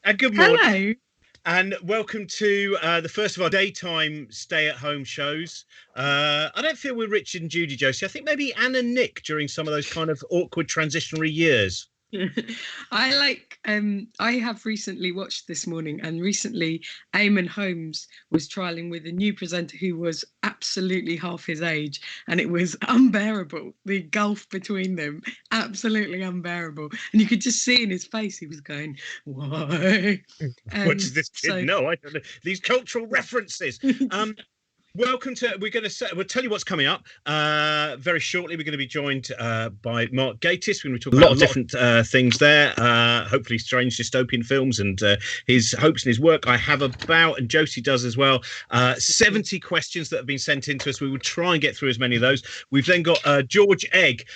And good morning. Hello. And welcome to the first of our daytime stay-at-home shows. I don't feel we're Richard and Judy, Josie. I think maybe Anne and Nick during some of those kind of awkward transitionary years. I have recently watched this morning, and recently Eamon Holmes was trialling with a new presenter who was absolutely half his age, and it was unbearable. The gulf between them, absolutely unbearable. And you could just see in his face he was going, "Why?" What does this kid know? I don't know these cultural references. Welcome to. We'll tell you what's coming up very shortly. We're going to be joined by Mark Gatiss. We're going to be talking about a lot of different things there. Hopefully, strange dystopian films and his hopes and his work. I have about, and Josie does as well, 70 questions that have been sent in to us. We will try and get through as many of those. We've then got George Egg,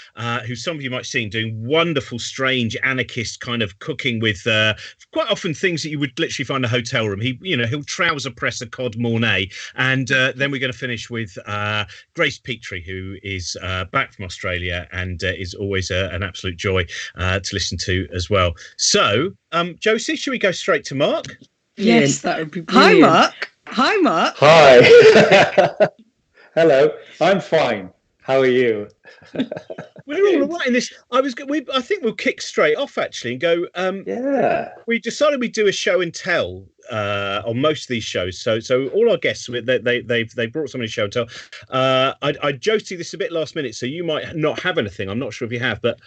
who some of you might have seen doing wonderful, strange anarchist kind of cooking with quite often things that you would literally find in a hotel room. He'll trouser press a cod mornay, and then we're going to finish with Grace Petrie, who is back from Australia and is always an absolute joy to listen to as well. So, Josie, should we go straight to Mark? Yes, that would be brilliant. Hi, Mark. Hi, Mark. Hi. Hello. I'm fine. How are you? We're all right in this. I think we'll kick straight off actually and go. Yeah. We decided we'd do a show and tell on most of these shows. So all our guests they brought somebody to show and tell. I Josie, this is a bit last minute, so you might not have anything. I'm not sure if you have, but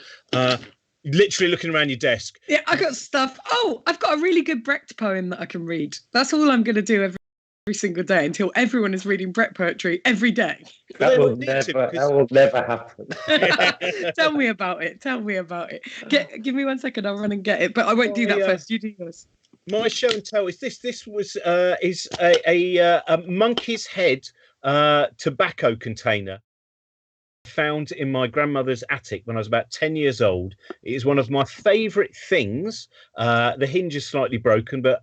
literally looking around your desk. Yeah, I got stuff. Oh, I've got a really good Brecht poem that I can read. That's all I'm going to do every single day until everyone is reading Brecht poetry every day. That will never happen. Tell me about it. Give me 1 second. I'll run and get it. But I won't do that first. You do yours. My show and tell is this. This was is a monkey's head tobacco container found in my grandmother's attic when I was about 10 years old. It is one of my favourite things. The hinge is slightly broken, but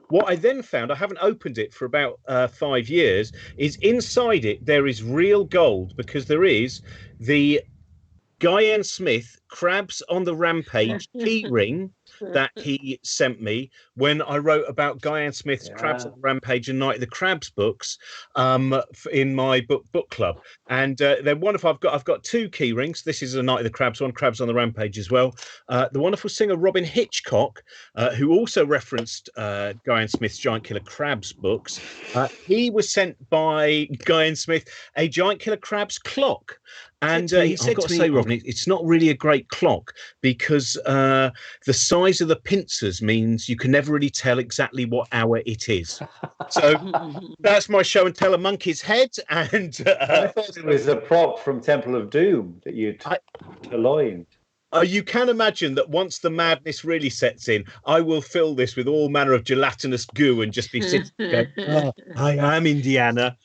what I then found, I haven't opened it for about 5 years, is inside it there is real gold, because there is the Guyan Smith Crabs on the Rampage key ring that he sent me when I wrote about Guyan Smith's Crabs on the Rampage and Night of the Crabs books in my book club. And they're wonderful. I've got 2 key rings. This is a Night of the Crabs one, Crabs on the Rampage as well. The wonderful singer Robin Hitchcock, who also referenced Guyan Smith's Giant Killer Crabs books, he was sent by Guyan Smith a Giant Killer Crabs clock. And he said to me, Robin, it's not really a great clock because the size of the pincers means you can never really tell exactly what hour it is. So that's my show and tell, a monkey's head. And I thought it was a prop from Temple of Doom that you'd purloined. You can imagine that once the madness really sets in, I will fill this with all manner of gelatinous goo and just be sitting going, oh, I am Indiana.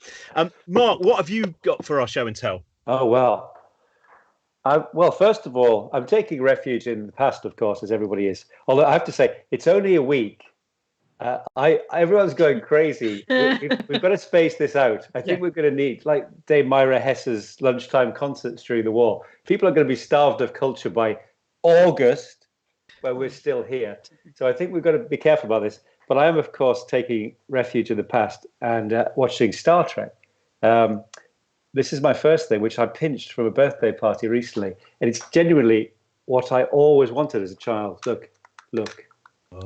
Mark, what have you got for our show and tell? Oh, well. Well, first of all, I'm taking refuge in the past, of course, as everybody is. Although I have to say, it's only a week. Everyone's going crazy. We've got to space this out. I think we're going to need, like Dame Myra Hess's lunchtime concerts during the war. People are going to be starved of culture by August, where we're still here. So I think we've got to be careful about this. But I am, of course, taking refuge in the past and watching Star Trek. This is my first thing, which I pinched from a birthday party recently. And it's genuinely what I always wanted as a child. Look. Oh.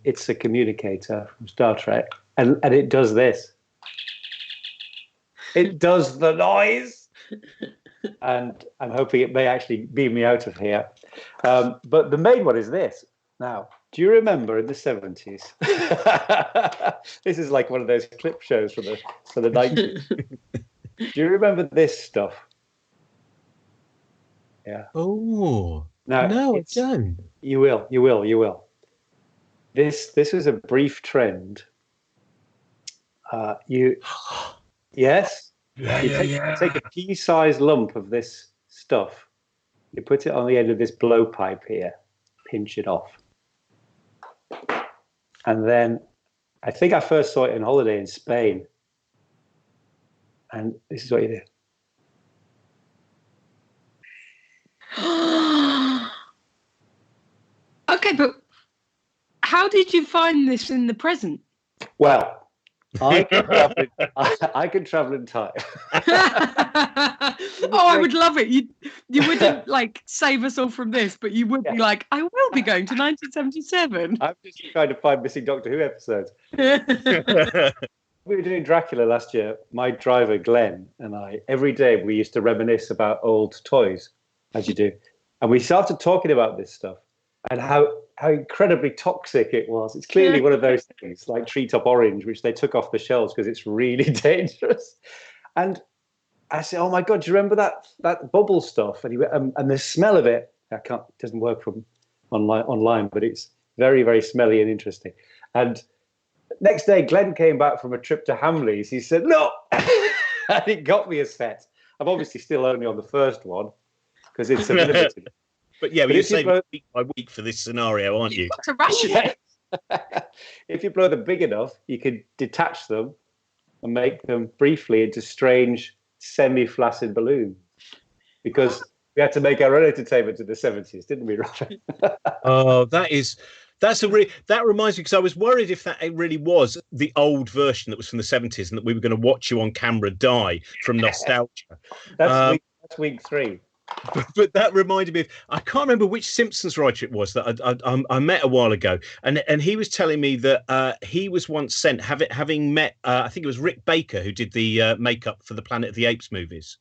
It's a communicator from Star Trek. And it does this. It does the noise. And I'm hoping it may actually beam me out of here. But the main one is this. Now, do you remember in the 70s? This is like one of those clip shows for the 90s. Do you remember this stuff? Yeah. Oh. No, I don't. You will. This is a brief trend. Yes. You take a pea-sized lump of this stuff. You put it on the end of this blowpipe here. Pinch it off. And then I think I first saw it on holiday in Spain. And this is what you do. Okay, but how did you find this in the present? Well, I can travel in time. I would love it. You wouldn't like save us all from this, but you would be like, I will be going to 1977. I'm just trying to find missing Doctor Who episodes. We were doing Dracula last year. My driver, Glenn, and I, every day we used to reminisce about old toys, as you do. And we started talking about this stuff and how incredibly toxic it was. It's clearly one of those things like Treetop Orange, which they took off the shelves because it's really dangerous. And I said, oh my God, do you remember that bubble stuff? And he went, and the smell of it, it doesn't work from online, but it's very, very smelly and interesting. And next day, Glenn came back from a trip to Hamleys. He said, no, and it got me a set. I'm obviously still only on the first one because it's a limited. But yeah, you're saying week by week for this scenario, aren't you? You've got to ration it. If you blow them big enough, you could detach them and make them briefly into strange semi-flaccid balloons. Because we had to make our own entertainment in the 70s, didn't we, Robin? Oh, that reminds me, because I was worried if that really was the old version that was from the 70s and that we were going to watch you on camera die from nostalgia. That's week 3. But that reminded me of, I can't remember which Simpsons writer it was that I met a while ago, and he was telling me that he was once sent, having met I think it was Rick Baker who did the makeup for the Planet of the Apes movies.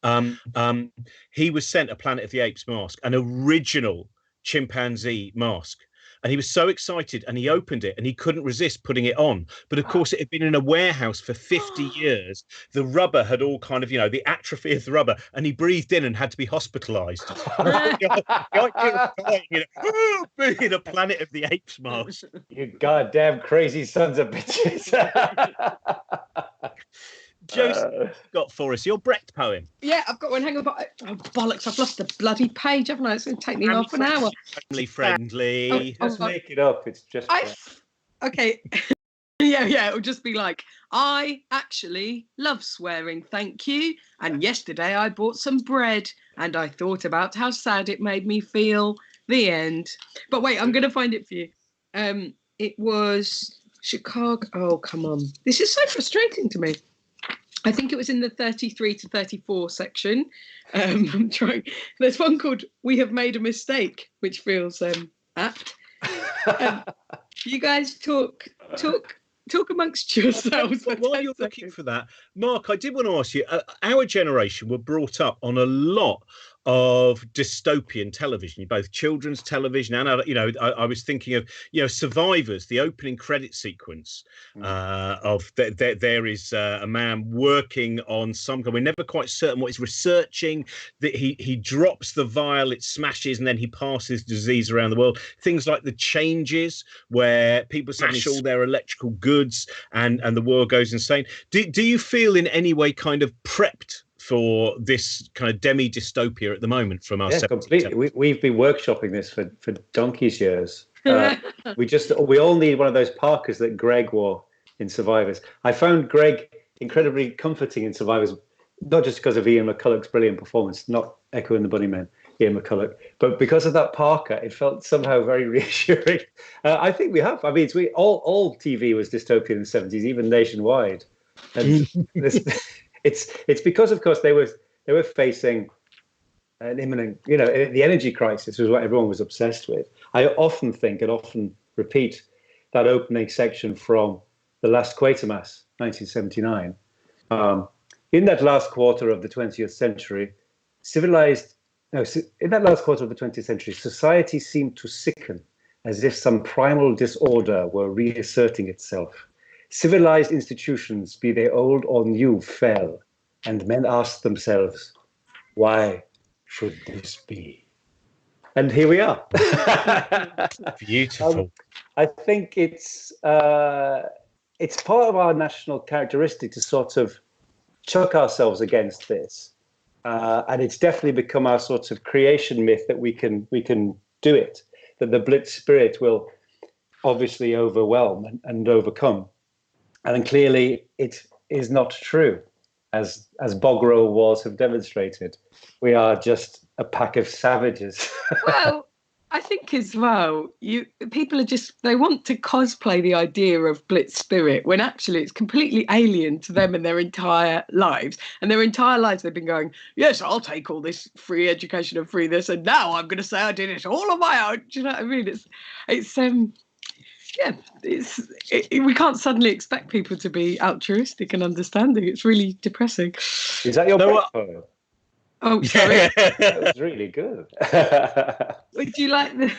He was sent a Planet of the Apes mask, an original chimpanzee mask. And he was so excited, and he opened it and he couldn't resist putting it on. But of course, it had been in a warehouse for 50 years. The rubber had all kind of, the atrophy of the rubber, and he breathed in and had to be hospitalized. The idea of being in a Planet of the Apes mask. You goddamn crazy sons of bitches. Josie, got for us your Brecht poem. Yeah, I've got one. Hang on. Oh, bollocks, I've lost the bloody page, haven't I? It's going to take me half an hour. Family friendly. Just make it up. It's just... Okay. Yeah, it'll just be like, I actually love swearing, thank you. And yesterday I bought some bread and I thought about how sad it made me feel. The end. But wait, I'm going to find it for you. It was Chicago. Oh, come on. This is so frustrating to me. I think it was in the 33 to 34 section. I'm trying. There's one called "We Have Made a Mistake," which feels apt. You guys talk amongst yourselves. While you're looking for that, Mark, I did want to ask you. Our generation were brought up on a lot of dystopian television, both children's television and I was thinking of Survivors, the opening credit sequence of there is a man working on some kind. We're never quite certain what he's researching. That he drops the vial, it smashes, and then he passes disease around the world. Things like The Changes, where people smash all their electrical goods and the world goes insane. Do you feel in any way kind of prepped for this kind of demi-dystopia at the moment from our... Yeah, completely. We've been workshopping this for donkey's years. We all need one of those parkas that Greg wore in Survivors. I found Greg incredibly comforting in Survivors, not just because of Ian McCulloch's brilliant performance, not echoing the Bunnymen, Ian McCulloch, but because of that parka. It felt somehow very reassuring. I think we have. I mean, all TV was dystopian in the 70s, even nationwide. And It's because, of course, they were facing an imminent, the energy crisis was what everyone was obsessed with. I often think and often repeat that opening section from The Last Quatermass, 1979. In that last quarter of the 20th century, society seemed to sicken as if some primal disorder were reasserting itself. Civilized institutions, be they old or new, fell, and men asked themselves, why should this be? And here we are. Beautiful. I think it's part of our national characteristic to sort of chuck ourselves against this. And it's definitely become our sort of creation myth that we can do it, that the Blitz spirit will obviously overwhelm and overcome. And clearly it is not true, as Bogro wars have demonstrated. We are just a pack of savages. Well, I think as well, people are they want to cosplay the idea of Blitz spirit when actually it's completely alien to them and their entire lives. And their entire lives they've been going, yes, I'll take all this free education and free this, and now I'm going to say I did it all on my own. Do you know what I mean? We can't suddenly expect people to be altruistic and understanding. It's really depressing. Is that your breakfast? Oh, sorry. That was really good. Would you like the?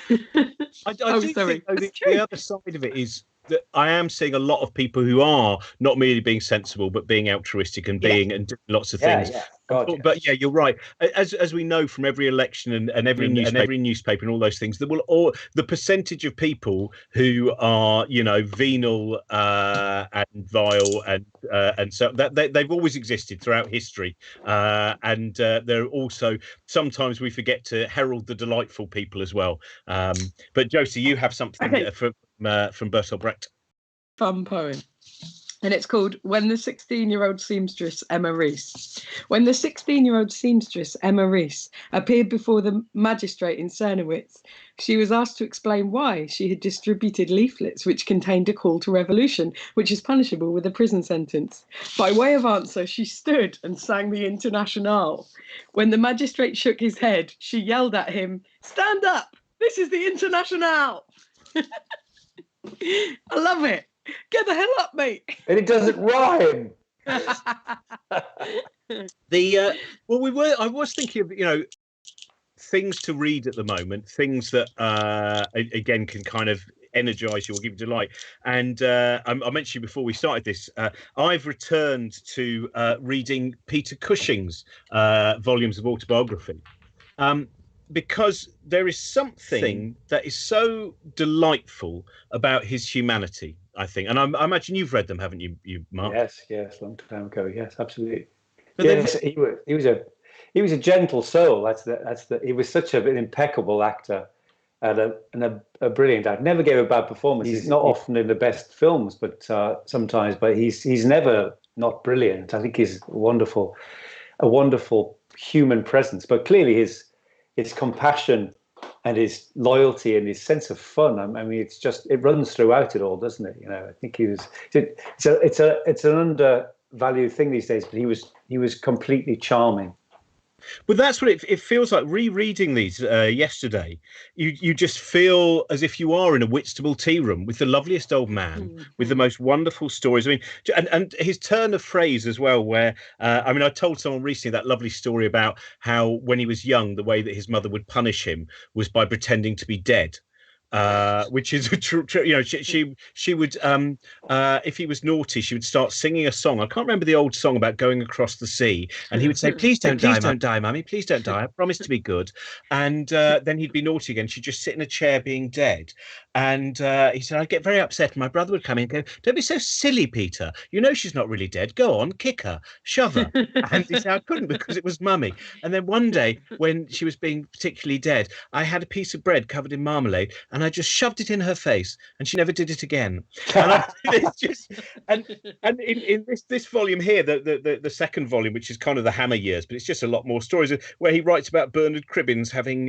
I do think the other side of it is that I am seeing a lot of people who are not merely being sensible, but being altruistic and doing lots of things. Yeah. But yeah, you're right. As we know from every election and every newspaper and all those things, the percentage of people who are, venal and vile and so that they've always existed throughout history, and they're also sometimes we forget to herald the delightful people as well. But Josie, you have something from Bertolt Brecht. Fun poem. And it's called When the 16-year-old Seamstress Emma Rees. When the 16-year-old seamstress Emma Rees appeared before the magistrate in Cernowitz, she was asked to explain why she had distributed leaflets which contained a call to revolution, which is punishable with a prison sentence. By way of answer, she stood and sang the Internationale. When the magistrate shook his head, she yelled at him, "Stand up! This is the Internationale!" I love it. Get the hell up, mate. And it doesn't rhyme. I was thinking of, things to read at the moment, things that again can kind of energize you or give you delight. And I mentioned before we started this, I've returned to reading Peter Cushing's volumes of autobiography. Because there is something that is so delightful about his humanity, I think. And I imagine you've read them, haven't you, Mark? Yes, long time ago. Yes, absolutely. But yes, he was a gentle soul. He was such an impeccable actor and a brilliant actor. Never gave a bad performance. He's not often in the best films, but sometimes. But he's never not brilliant. I think he's a wonderful human presence. But clearly his compassion and his loyalty and his sense of fun. I mean, it runs throughout it all, doesn't it? I think it's an undervalued thing these days, but he was completely charming. But that's what it feels like rereading these yesterday. You just feel as if you are in a Whitstable tea room with the loveliest old man, with the most wonderful stories. I mean, and his turn of phrase as well, where, I told someone recently that lovely story about how when he was young, the way that his mother would punish him was by pretending to be dead. Which is she would if he was naughty, she would start singing a song. I can't remember the old song about going across the sea, and he would say, "Please don't die, mummy, please don't die, I promise to be good." And then he'd be naughty again. She'd just sit in a chair being dead. And he said, "I'd get very upset, and my brother would come in and go, 'Don't be so silly, Peter, she's not really dead, go on, kick her, shove her.'" And he said, "I couldn't because it was mummy." And then one day when she was being particularly dead, I had a piece of bread covered in marmalade and I just shoved it in her face, and she never did it again. And in this volume here, the second volume, which is kind of the Hammer years, but it's just a lot more stories where he writes about Bernard Cribbins having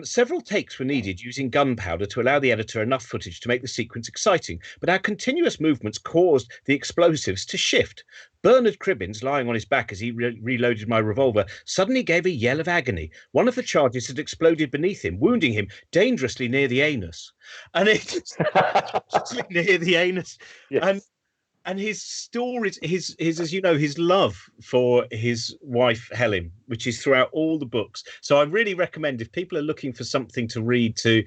several takes were needed using gunpowder to allow the editor enough footage to make the sequence exciting, but our continuous movements caused the explosives to shift. Bernard Cribbins, lying on his back as he reloaded my revolver, suddenly gave a yell of agony. One of the charges had exploded beneath him, wounding him dangerously near the anus. And it's near the anus. Yes. And his stories, his as you know, his love for his wife Helen, which is throughout all the books. So I really recommend, if people are looking for something to read to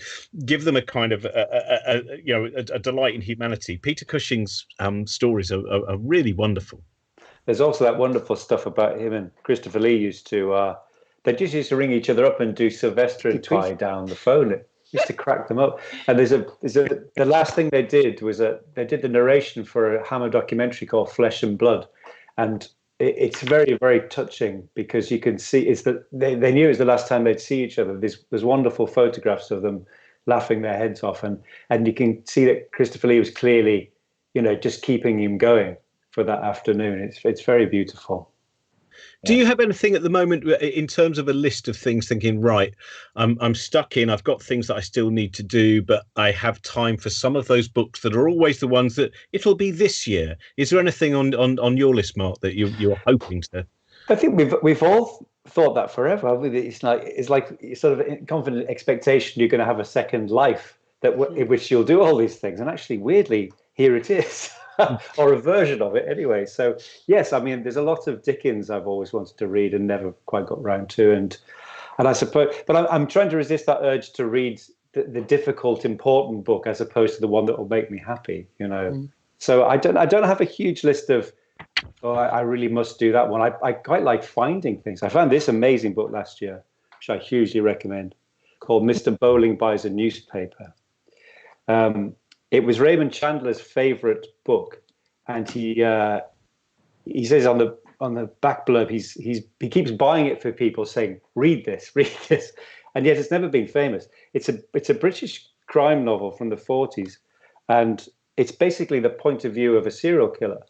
give them a kind of a delight in humanity, Peter Cushing's stories are really wonderful. There's also that wonderful stuff about him and Christopher Lee used to. They just used to ring each other up and do Sylvester and Twilight down the phone. It used to crack them up. And the last thing they did was they did the narration for a Hammer documentary called Flesh and Blood, and it's very, very touching because you can see they knew it was the last time they'd see each other. There's wonderful photographs of them laughing their heads off, and you can see that Christopher Lee was clearly, just keeping him going for that afternoon. It's very beautiful. Do you have anything at the moment in terms of a list of things thinking, right, I'm stuck in, I've got things that I still need to do, but I have time for some of those books that are always the ones that it'll be this year? Is there anything on your list, Mark, that you're hoping to? I think we've all thought that forever, haven't we? It's like sort of confident expectation you're going to have a second life in which you'll do all these things. And actually, weirdly, here it is. Or a version of it anyway. So yes, I mean, there's a lot of Dickens I've always wanted to read and never quite got round to, and I suppose, but I'm trying to resist that urge to read the difficult, important book as opposed to the one that will make me happy, you know. So I don't have a huge list of, oh, I really must do that one. I quite like finding things. I found this amazing book last year, which I hugely recommend, called Mr. Bowling Buys a Newspaper. It was Raymond Chandler's favorite book, and he says on the back blurb he keeps buying it for people, saying, read this, and yet it's never been famous. It's a British crime novel from the 40s, and it's basically the point of view of a serial killer.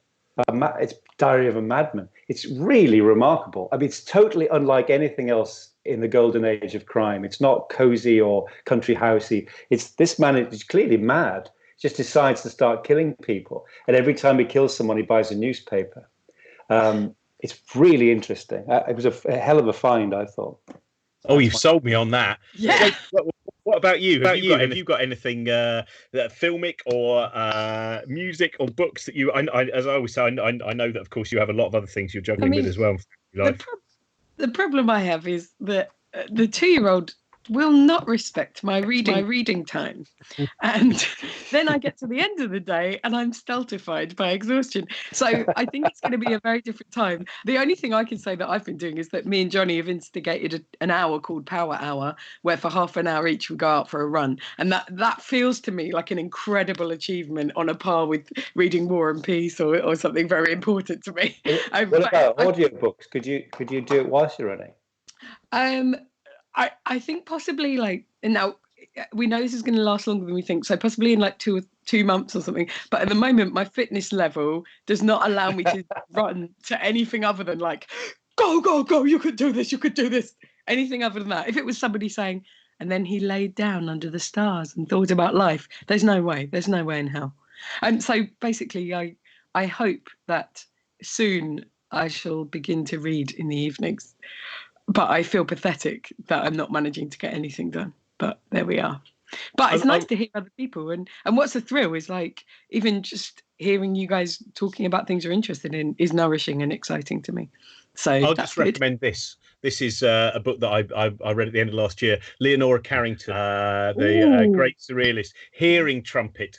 It's Diary of a Madman. It's really remarkable. I mean, it's totally unlike anything else in the golden age of crime. It's not cozy or country housey. It's this man is clearly mad. Just decides to start killing people, and every time he kills someone, he buys a newspaper. It's really interesting. It was a hell of a find, I thought. Oh, you've sold me on that. Yeah. What about you? Have you got anything filmic or music or books that you? As I always say, I know that of course you have a lot of other things you're juggling with as well. The problem I have is that the 2-year-old will not respect my reading time, and then I get to the end of the day and I'm stultified by exhaustion. So I think it's going to be a very different time. The only thing I can say that I've been doing is that me and Johnny have instigated an hour called Power Hour, where for half an hour each we go out for a run, and that feels to me like an incredible achievement, on a par with reading War and Peace or something very important to me. What about audiobooks? Could you do it whilst you're running? I think possibly, like, now we know this is going to last longer than we think, so possibly in like 2 months or something. But at the moment, my fitness level does not allow me to run to anything other than like, go, you could do this. Anything other than that. If it was somebody saying, and then he laid down under the stars and thought about life, there's no way in hell. And so basically, I hope that soon I shall begin to read in the evenings. But I feel pathetic that I'm not managing to get anything done. But there we are. But it's nice to hear other people. And what's the thrill is, like, even just hearing you guys talking about things you're interested in is nourishing and exciting to me. So I'll just recommend this. This is a book that I read at the end of last year. Leonora Carrington, the great surrealist. Hearing Trumpet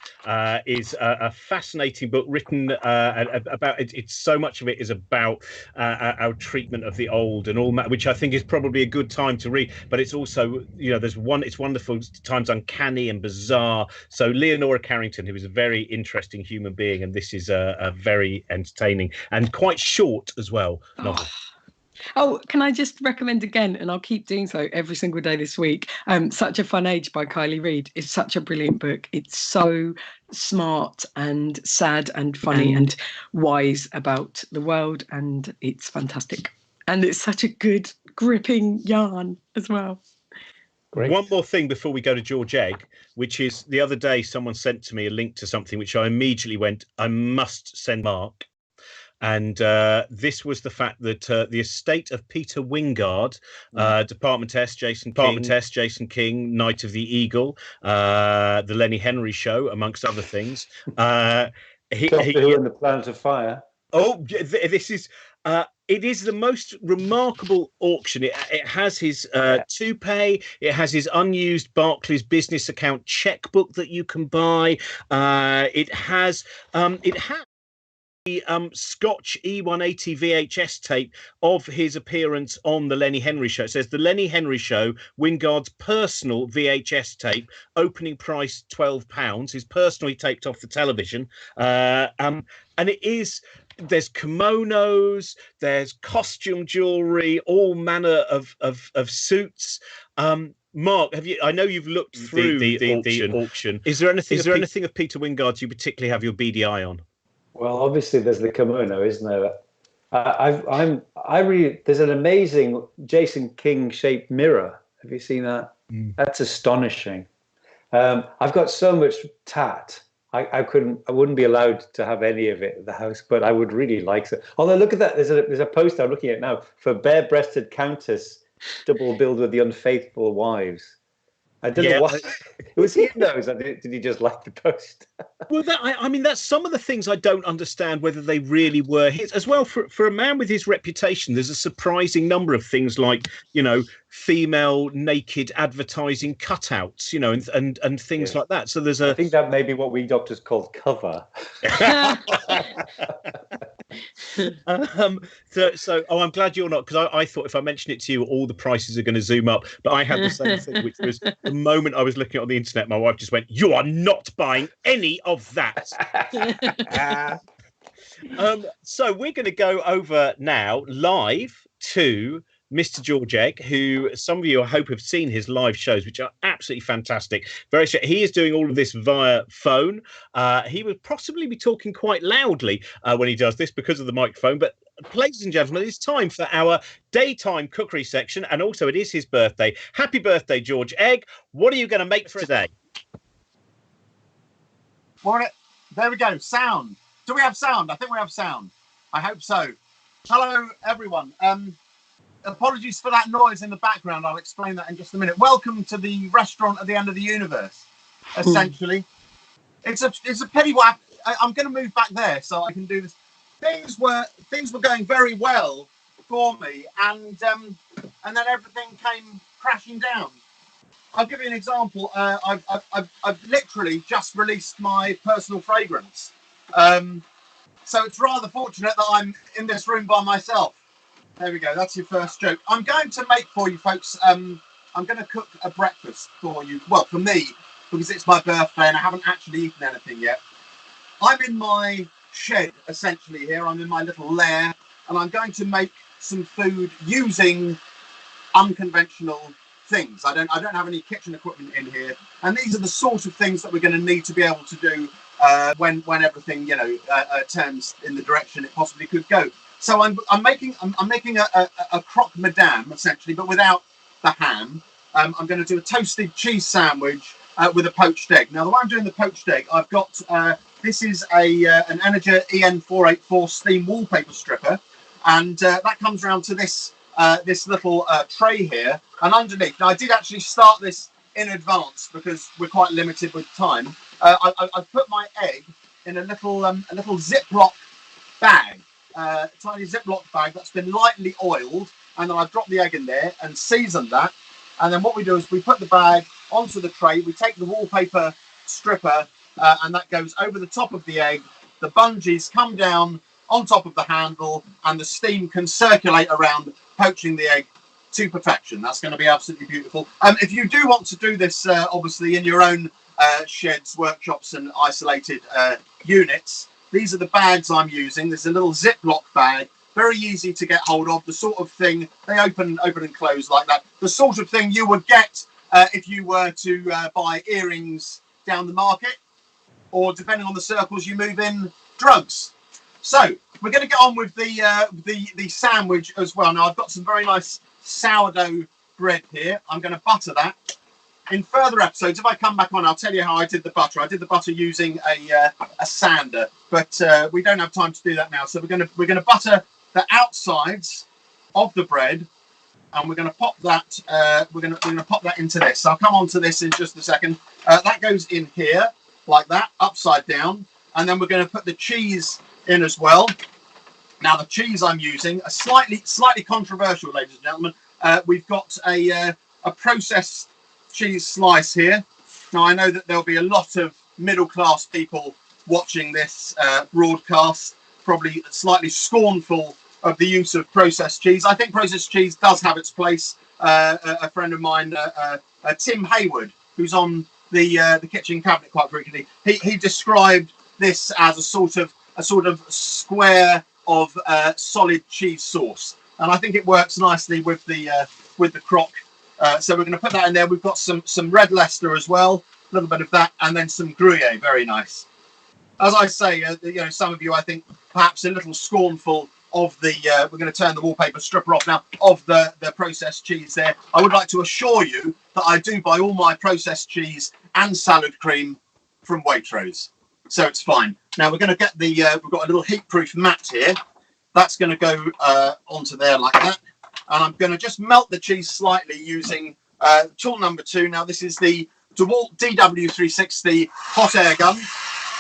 is a fascinating book written about. It's so much of it is about our treatment of the old and all that, which I think is probably a good time to read. But it's also, it's wonderful, times uncanny and bizarre. So Leonora Carrington, who is a very interesting human being, and this is a very entertaining and quite short as well novel. Oh, can I just recommend again, and I'll keep doing so every single day this week, Such a Fun Age by Kylie Reid. It's such a brilliant book. It's so smart and sad and funny and wise about the world, and it's fantastic. And it's such a good, gripping yarn as well. Great. One more thing before we go to George Egg, which is the other day someone sent to me a link to something which I immediately went, I must send Mark. And this was the fact that the estate of Peter Wyngarde, Department S, Jason King, Knight of the Eagle, the Lenny Henry Show, amongst other things. Doctor Who and the Planet of Fire. Oh, this is. It is the most remarkable auction. It has his toupee. It has his unused Barclays business account checkbook that you can buy. It has. The Scotch E180 VHS tape of his appearance on the Lenny Henry Show. It says the Lenny Henry Show, Wyngarde's personal VHS tape, opening price £12. Is personally taped off the television, and it is. There's kimonos, there's costume jewelry, all manner of suits. Mark, I know you've looked through the auction. Is there anything of Peter Wyngarde you particularly have your beady eye on? Well, obviously there's the kimono, isn't there? There's an amazing Jason King shaped mirror. Have you seen that? That's astonishing. I've got so much tat. I wouldn't be allowed to have any of it at the house, but I would really like it. Although look at that, there's a post I'm looking at now for bare-breasted countess, double billed with the unfaithful wives. I don't know why. Was he in those? Did he just like the post? Well, I mean, that's some of the things I don't understand whether they really were his as well. For a man with his reputation, there's a surprising number of things like, female naked advertising cutouts, and things like that. So there's I think that may be what we doctors call cover. So I'm glad you're not, because I thought if I mention it to you, all the prices are going to zoom up. But I had the same thing, which was the moment I was looking on the internet, my wife just went, "You are not buying any of that." So we're going to go over now live to Mr. George Egg, who some of you I hope have seen his live shows, which are absolutely fantastic. He is doing all of this via phone. He would possibly be talking quite loudly when he does this because of the microphone. But ladies and gentlemen, it's time for our daytime cookery section, and also it is his birthday. Happy birthday, George Egg. What are you going to make for today? Well, there we go. Sound. Do we have sound? I think we have sound. I hope so. Hello, everyone. Apologies for that noise in the background. I'll explain that in just a minute. Welcome to the restaurant at the end of the universe, essentially. It's a pity what I'm going to move back there so I can do this. Things were going very well for me, and then everything came crashing down. I'll give you an example. I've literally just released my personal fragrance. So it's rather fortunate that I'm in this room by myself. There we go. That's your first joke. I'm going to make for you folks. I'm going to cook a breakfast for you. Well, for me, because it's my birthday and I haven't actually eaten anything yet. I'm in my shed, essentially, here. I'm in my little lair, and I'm going to make some food using unconventional things. I don't have any kitchen equipment in here, and these are the sort of things that we're going to need to be able to do when everything turns in the direction it possibly could go. So I'm making a croque madame, essentially, but without the ham. I'm going to do a toasted cheese sandwich with a poached egg. Now, the way I'm doing the poached egg, I've got this is an Energy EN484 steam wallpaper stripper, and that comes around to this little tray here, and underneath. Now, I did actually start this in advance because we're quite limited with time. I've put my egg in a little Ziploc bag. Tiny Ziploc bag that's been lightly oiled, and then I've dropped the egg in there and seasoned that. And then what we do is we put the bag onto the tray, we take the wallpaper stripper, and that goes over the top of the egg. The bungees come down on top of the handle, and the steam can circulate around, poaching the egg to perfection. That's going to be absolutely beautiful. If you do want to do this, obviously, in your own sheds, workshops, and isolated units, these are the bags I'm using. There's a little Ziploc bag, very easy to get hold of. The sort of thing, they open and close like that. The sort of thing you would get if you were to buy earrings down the market, or depending on the circles you move in, drugs. So we're going to get on with the sandwich as well. Now, I've got some very nice sourdough bread here. I'm going to butter that. In further episodes, if I come back on, I'll tell you how I did the butter. I did the butter using a sander, but we don't have time to do that now. So we're going to butter the outsides of the bread, and we're going to pop that. We're going to pop that into this. I'll come on to this in just a second. That goes in here like that, upside down, and then we're going to put the cheese in as well. Now, the cheese I'm using, a slightly controversial, ladies and gentlemen. We've got a processed cheese slice here. Now, I know that there'll be a lot of middle-class people watching this broadcast, probably slightly scornful of the use of processed cheese. I think processed cheese does have its place. A friend of mine, Tim Hayward, who's on the kitchen cabinet quite frequently, he described this as a sort of square of solid cheese sauce, and I think it works nicely with the croque. So we're going to put that in there. We've got some red Leicester as well, a little bit of that, and then some Gruyere. Very nice. As I say, some of you, I think, perhaps a little scornful of the, we're going to turn the wallpaper stripper off now, of the processed cheese there. I would like to assure you that I do buy all my processed cheese and salad cream from Waitrose. So it's fine. Now we're going to get the, we've got a little heat-proof mat here. That's going to go onto there like that. And I'm going to just melt the cheese slightly using tool number 2. Now this is the DeWalt DW360 hot air gun.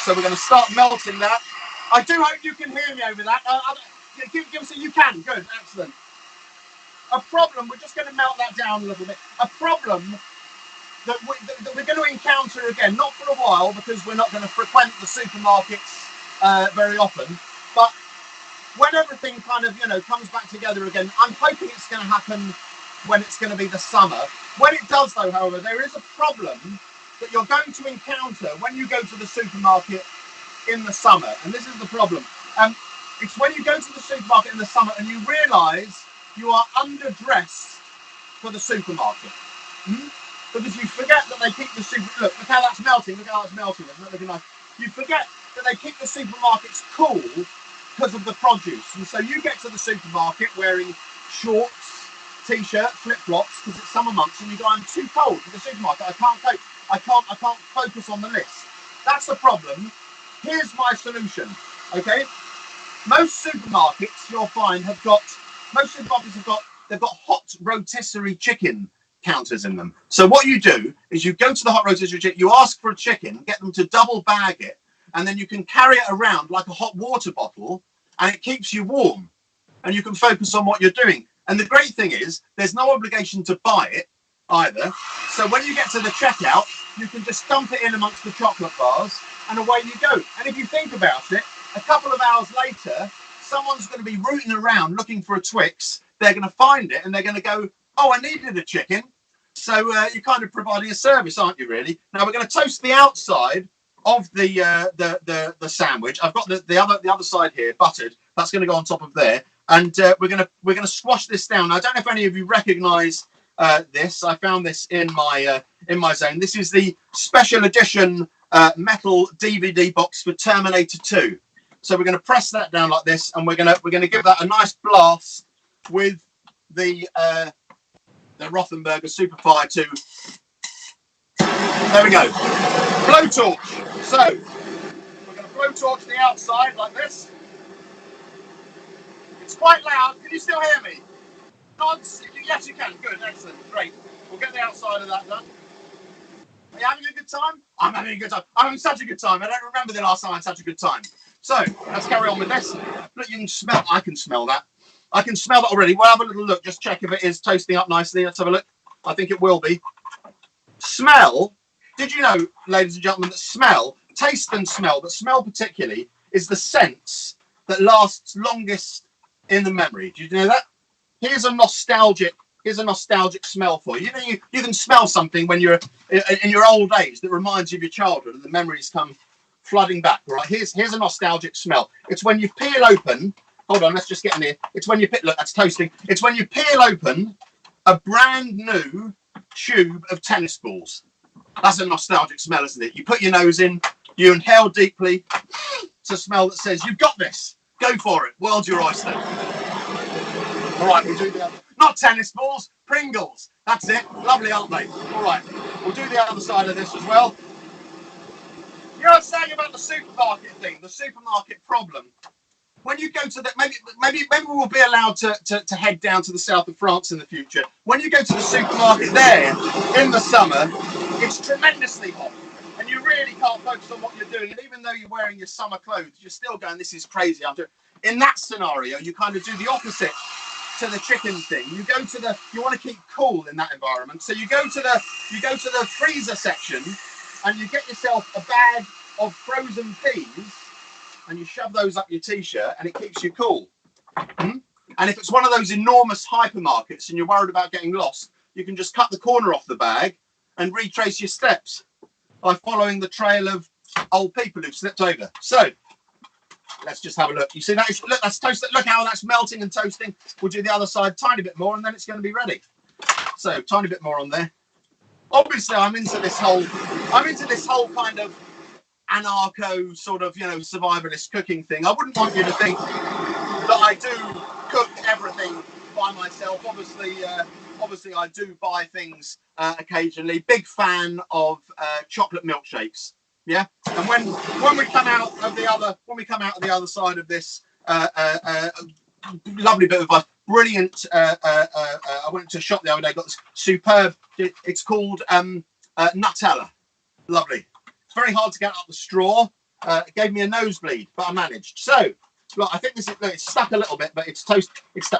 So we're going to start melting that. I do hope you can hear me over that. Give us a, you can. Good, excellent. A problem, we're just going to melt that down a little bit. A problem that we're going to encounter again, not for a while because we're not going to frequent the supermarkets very often, but when everything kind of, you know, comes back together again, I'm hoping it's going to happen when it's going to be the summer. When it does though, however, there is a problem that you're going to encounter when you go to the supermarket in the summer, and this is the problem. It's when you go to the supermarket in the summer and you realise you are underdressed for the supermarket. Because you forget that they keep the look how that's melting, look how that's melting, isn't it looking nice? You forget that they keep the supermarkets cool because of the produce. And so you get to the supermarket wearing shorts, t-shirt, flip-flops, because it's summer months, and you go, I'm too cold for the supermarket, I can't cope, I can't focus on the list. That's the problem. Here's my solution, okay? Most supermarkets you'll find they've got hot rotisserie chicken counters in them. So what you do is you go to the hot rotisserie chicken, you ask for a chicken, get them to double bag it, and then you can carry it around like a hot water bottle, and it keeps you warm, and you can focus on what you're doing. And the great thing is there's no obligation to buy it either. So when you get to the checkout, you can just dump it in amongst the chocolate bars, and away you go. And if you think about it, a couple of hours later, someone's going to be rooting around looking for a Twix. They're going to find it, and they're going to go, oh, I needed a chicken. So you're kind of providing a service, aren't you, really? Now we're going to toast the outside of the sandwich. I've got the other side here, buttered. That's going to go on top of there, and we're going to squash this down. Now, I don't know if any of you recognise this. I found this in my zone. This is the special edition metal DVD box for Terminator 2. So we're going to press that down like this, and we're going to give that a nice blast with the Rothenberger Superfire 2. There we go. Blowtorch. So we're going to blowtorch the outside like this. It's quite loud. Can you still hear me? Nods? Yes, you can. Good. Excellent. Great. We'll get the outside of that done. Are you having a good time? I'm having a good time. I'm having such a good time. I don't remember the last time I had such a good time. So let's carry on with this. Look, you can smell. I can smell that. I can smell that already. We'll have a little look. Just check if it is toasting up nicely. Let's have a look. I think it will be. Smell. Did you know, ladies and gentlemen, that smell, taste and smell, but smell particularly, is the sense that lasts longest in the memory? Do you know that? Here's a nostalgic smell for you. You can smell something when you're in your old age that reminds you of your childhood, and the memories come flooding back. Right? Here's a nostalgic smell. It's when you peel open. Hold on, let's just get in here. It's when you look, that's toasting. It's when you peel open a brand new tube of tennis balls. That's a nostalgic smell, isn't it? You put your nose in, you inhale deeply. It's a smell that says, you've got this. Go for it. World's your oyster. All right, we'll do the other. Not tennis balls, Pringles. That's it. Lovely, aren't they? All right, we'll do the other side of this as well. You know what I'm saying about the supermarket thing, the supermarket problem. When you go to the, maybe we'll be allowed to head down to the south of France in the future. When you go to the supermarket there in the summer, it's tremendously hot, and you really can't focus on what you're doing. And even though you're wearing your summer clothes, you're still going, this is crazy. In that scenario, you kind of do the opposite to the chicken thing. You go to you want to keep cool in that environment. So you go to the freezer section, and you get yourself a bag of frozen peas, and you shove those up your t-shirt, and it keeps you cool. And if it's one of those enormous hypermarkets and you're worried about getting lost, you can just cut the corner off the bag and retrace your steps by following the trail of old people who've slipped over. So let's just have a look. You see that? Look, that's toasted. Look how that's melting and toasting. We'll do the other side tiny bit more, and then it's going to be ready. So tiny bit more on there. Obviously, I'm into this whole kind of anarcho sort of, survivalist cooking thing. I wouldn't want you to think that I do cook everything by myself. Obviously, I do buy things occasionally. Big fan of chocolate milkshakes. Yeah, and when we come out of the other side of this lovely bit of life, brilliant. I went to a shop the other day. Got this superb. It's called Nutella. Lovely. It's very hard to get up the straw. It gave me a nosebleed, but I managed. So, look, I think this is it's stuck a little bit, but it's toast.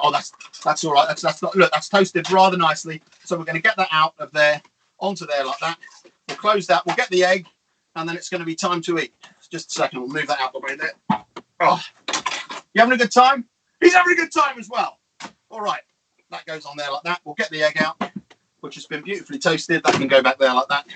Oh, that's all right. That's not. Look, that's toasted rather nicely. So we're going to get that out of there onto there like that. We'll close that. We'll get the egg, and then it's going to be time to eat. Just a second. We'll move that out the way there. Oh, you having a good time? He's having a good time as well. All right, that goes on there like that. We'll get the egg out, which has been beautifully toasted. That can go back there like that.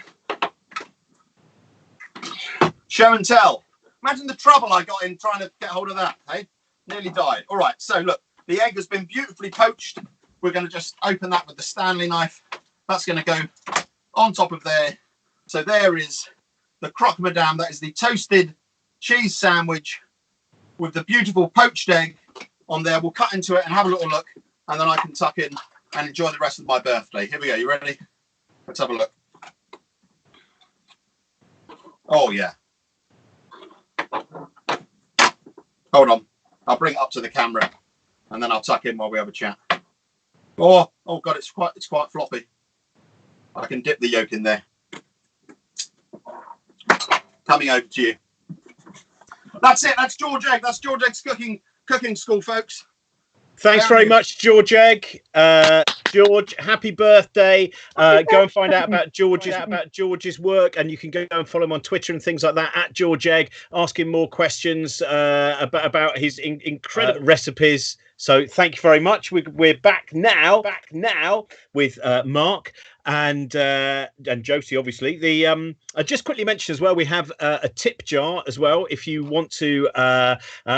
Show and tell. Imagine the trouble I got in trying to get hold of that. Hey, nearly died. All right, so look, the egg has been beautifully poached. We're going to just open that with the Stanley knife. That's going to go on top of there. So there is the croque madame. That is the toasted cheese sandwich with the beautiful poached egg on there. We'll cut into it and have a little look, and then I can tuck in and enjoy the rest of my birthday. Here we go. You ready? Let's have a look. Oh, yeah. Hold on. I'll bring it up to the camera, and then I'll tuck in while we have a chat. Oh God, it's quite floppy. I can dip the yolk in there. Coming over to you. That's it. That's George Egg. That's George Egg's cooking school, folks. Thanks very much, George Egg. George, happy birthday. Go and find out about George's work, and you can go and follow him on Twitter and things like that at George Egg. Ask him more questions about his incredible recipes. So thank you very much. We're back now with Mark and Josie, obviously. I just quickly mentioned as well, we have a tip jar as well. If you want to,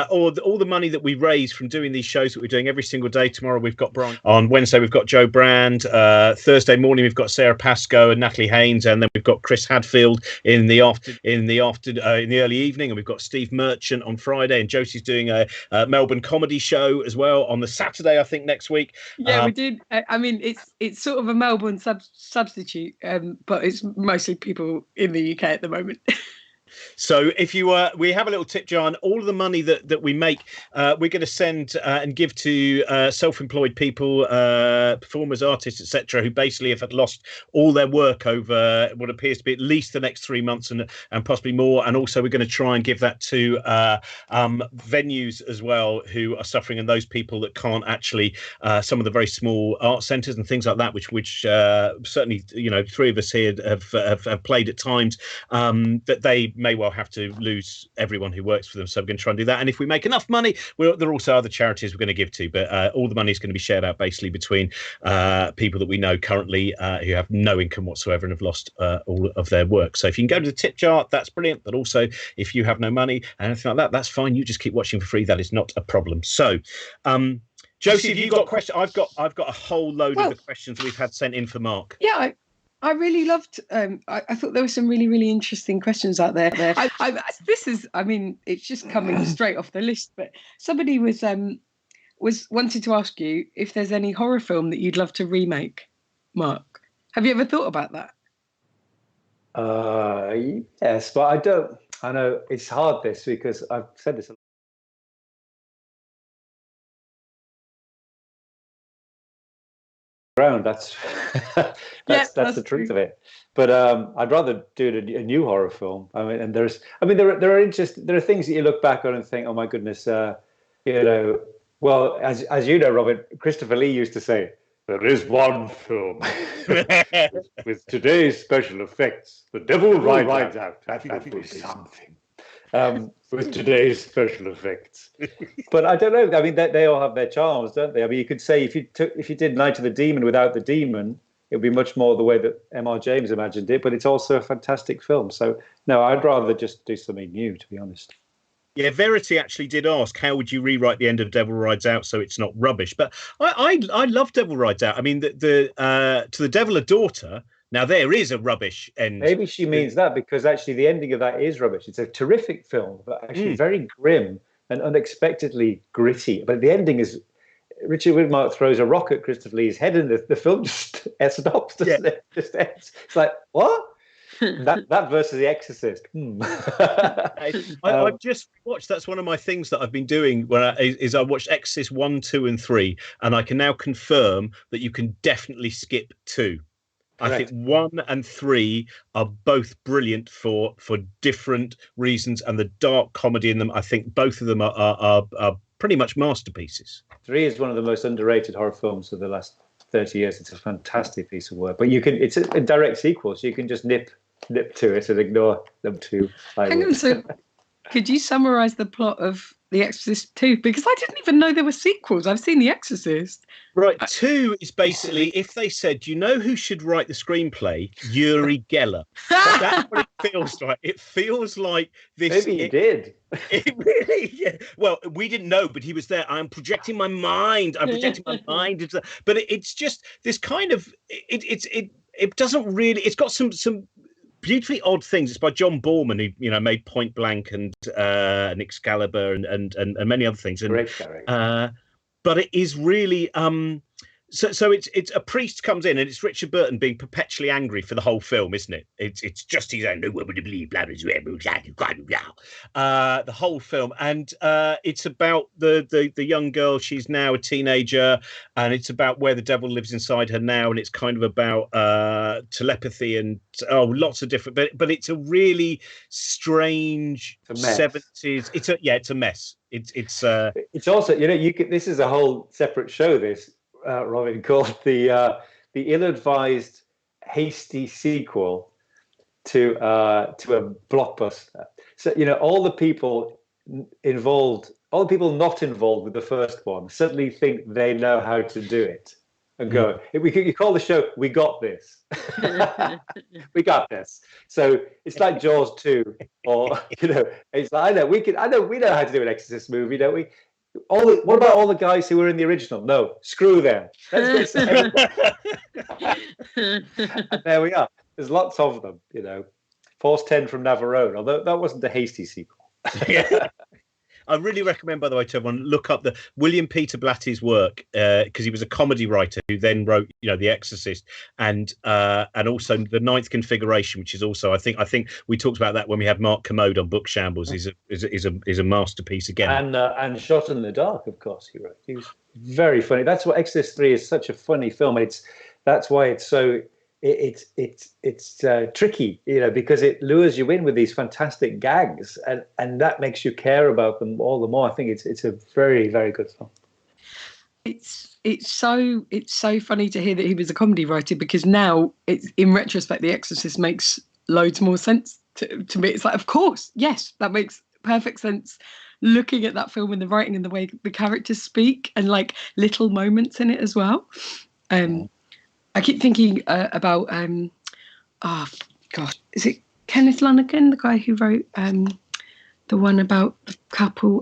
all the money that we raise from doing these shows that we're doing every single day. Tomorrow we've got Brian. On Wednesday we've got Joe Brand. Thursday morning we've got Sarah Pascoe and Natalie Haynes, and then we've got Chris Hadfield in the early evening, and we've got Steve Merchant on Friday, and Josie's doing a Melbourne comedy show as well on the Saturday, I think, next week. Yeah, we did. I mean, it's sort of a Melbourne substitute, but it's mostly people in the UK at the moment. So if you we have a little tip jar, and all of the money that we make, we're going to send and give to self-employed people, performers, artists, etc., who basically have lost all their work over what appears to be at least the next 3 months and possibly more. And also we're going to try and give that to venues as well who are suffering, and those people that can't actually, some of the very small art centres and things like that, which certainly, you know, three of us here have played at times, that they may well have to lose everyone who works for them. So we're going to try and do that. And if we make enough money, there are also other charities we're going to give to, but all the money is going to be shared out basically between people that we know currently who have no income whatsoever and have lost all of their work. So if you can go to the tip jar, that's brilliant. But also if you have no money and anything like that, that's fine. You just keep watching for free. That is not a problem. So Josie, have you got questions? I've got a whole load of the questions we've had sent in for Mark. Yeah, I really loved. I thought there were some really, really interesting questions out there. I mean, it's just coming straight off the list. But somebody was wanted to ask you if there's any horror film that you'd love to remake. Mark, have you ever thought about that? Yes, but I don't. I know it's hard this because I've said this. That's the truth of it. But I'd rather do a new horror film. I mean, and there are things that you look back on and think, oh my goodness, you know. Well, as you know, Robert, Christopher Lee used to say, there is one film with today's special effects. The devil rides out. That would be something. With today's special effects. But I don't know. I mean, they all have their charms, don't they? I mean, you could say if you did Night of the Demon without the demon, it would be much more the way that M.R. James imagined it. But it's also a fantastic film. So no, I'd rather just do something new, to be honest. Yeah, Verity actually did ask, how would you rewrite the end of Devil Rides Out so it's not rubbish? But I love Devil Rides Out. I mean, To the Devil a Daughter. Now, there is a rubbish end. Maybe she means that because actually the ending of that is rubbish. It's a terrific film, but actually very grim and unexpectedly gritty. But the ending is Richard Widmark throws a rock at Christopher Lee's head, and the film just stops. Doesn't it? Just ends. It's like, what? that versus The Exorcist. I've just watched. That's one of my things that I've been doing. I watched Exorcist 1, 2, and 3, and I can now confirm that you can definitely skip 2. Correct. I think 1 and 3 are both brilliant for different reasons, and the dark comedy in them, I think both of them are pretty much masterpieces. 3 is one of the most underrated horror films of the last 30 years. It's a fantastic piece of work, but it's a direct sequel, so you can just nip to it and ignore them two. Hang on, so could you summarize the plot of The Exorcist 2? Because I didn't even know there were sequels. I've seen The Exorcist. Right, 2 is basically, if they said, you know who should write the screenplay? Uri Geller. That's what it feels like. It feels like this. Maybe he did. It really, yeah. Well, we didn't know, but he was there. I'm projecting my mind. But it's just this kind of, it doesn't really, it's got some beautifully odd things. It's by John Borman, who made Point Blank and Excalibur and many other things. And, great character. But it is really so it's a priest comes in, and it's Richard Burton being perpetually angry for the whole film, isn't it? It's just his own the whole film, and it's about the young girl. She's now a teenager, and it's about where the devil lives inside her now, and it's kind of about telepathy and lots of different. But it's a really strange 70s. It's a mess. It's also this is a whole separate show. This. Robin, called the ill-advised, hasty sequel to a blockbuster. So all the people not involved with the first one suddenly think they know how to do it and go. You call the show "We Got This." We got this. So it's like Jaws 2, or it's like we know how to do an Exorcist movie, don't we? What about all the guys who were in the original? No, screw them. Let's go. And there we are. There's lots of them, Force 10 from Navarone, although that wasn't a hasty sequel. Yeah. I really recommend, by the way, to everyone, look up the William Peter Blatty's work, because he was a comedy writer who then wrote, The Exorcist, and also The Ninth Configuration, which is also, I think we talked about that when we had Mark Commode on Book Shambles. Is a masterpiece again. And Shot in the Dark, of course, he wrote. He was very funny. That's what Exorcist 3 is, such a funny film. That's why it's so. It's tricky, because it lures you in with these fantastic gags, and that makes you care about them all the more. I think it's a very, very good film. It's so funny to hear that he was a comedy writer, because now in retrospect, The Exorcist makes loads more sense to me. It's like, of course, yes, that makes perfect sense. Looking at that film and the writing and the way the characters speak, and like little moments in it as well. I keep thinking about is it Kenneth Lonergan, the guy who wrote the one about the couple?